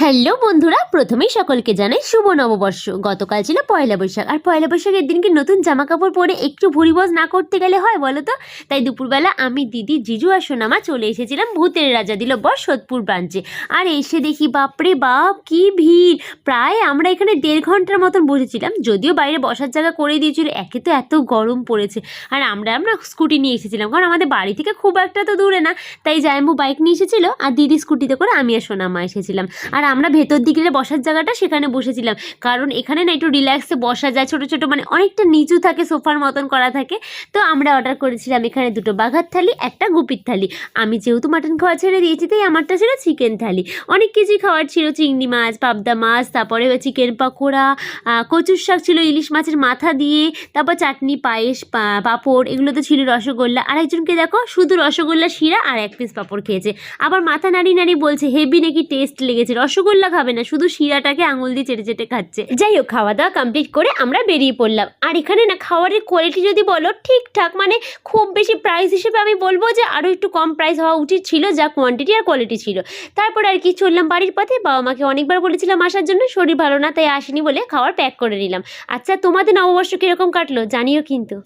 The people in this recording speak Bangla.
হ্যালো বন্ধুরা, প্রথমেই সকলকে জানাই শুভ নববর্ষ। গতকাল ছিল পয়লা বৈশাখ, আর পয়লা বৈশাখের দিনকে নতুন জামা কাপড় পরে একটু ভুরিভোজ না করতে গেলে হয় বলো তো? তাই দুপুরবেলা আমি, দিদি, জিজু আর সোনামা চলে এসেছিলাম ভূতের রাজা দিল বর সোদপুর ব্রাঞ্চে। আর এসে দেখি বাপরে বাপ কি ভিড়! প্রায় আমরা এখানে 1.5 ঘন্টার মতন বসেছিলাম, যদিও বাইরে বসার জায়গা করে দিয়েছিল। একে তো এত গরম পড়েছে, আর আমরা স্কুটি নিয়ে এসেছিলাম, কারণ আমাদের বাড়ি থেকে খুব একটা তো দূরে না। তাই জায়ম্বু বাইক নিয়ে এসেছিল, আর দিদি স্কুটিতে করে আমি আর সোনামা এসেছিলাম। আর আমরা ভেতর দিকে বসার জায়গাটা সেখানে বসেছিলাম, কারণ এখানে না একটু রিল্যাক্সে বসা যায়, ছোটো ছোটো মানে অনেকটা নিচু থাকে, সোফার মতন করা থাকে। তো আমরা অর্ডার করেছিলাম এখানে 2টো বাঘার থালি, একটা গুপির থালি। আমি যেহেতু মাটন খাওয়া ছেড়ে দিয়েছি, তাই আমারটা ছিল চিকেন থালি। অনেক কিছুই খাওয়ার ছিল, চিংড়ি মাছ, পাবদা মাছ, তারপরে চিকেন পকোড়া, কচুর শাক ছিল ইলিশ মাছের মাথা দিয়ে, তারপর চাটনি, পায়েস, পাঁপড়, এগুলো তো ছিল, রসগোল্লা। আরেকজনকে দেখো শুধু রসগোল্লা শিরা আর 1 পিস পাঁপড় খেয়েছে, আবার মাথা নাড়ি নাড়ি বলছে হেভি নাকি টেস্ট লেগেছে। রসগোল্লা খাবে না, শুধু শিরাটাকে আঙুল দিয়ে চেটে চেটে খাচ্ছে। যাই হোক, খাওয়া দাওয়া কমপ্লিট করে আমরা বেরিয়ে পড়লাম। আর এখানে না খাবারের কোয়ালিটি যদি বলো ঠিকঠাক, মানে খুব বেশি প্রাইস হিসেবে আমি বলবো যে আরও একটু কম প্রাইস হওয়া উচিত ছিল, যা কোয়ান্টিটি আর কোয়ালিটি ছিল। তারপর আর কি চললাম বাড়ির পথে। বাবা মাকে অনেকবার বলেছিলাম আসার জন্য, শরীর ভালো না তাই আসেনি বলে খাবার প্যাক করে নিলাম। আচ্ছা, তোমাদের নববর্ষ কীরকম কাটলো জানিও কিন্তু।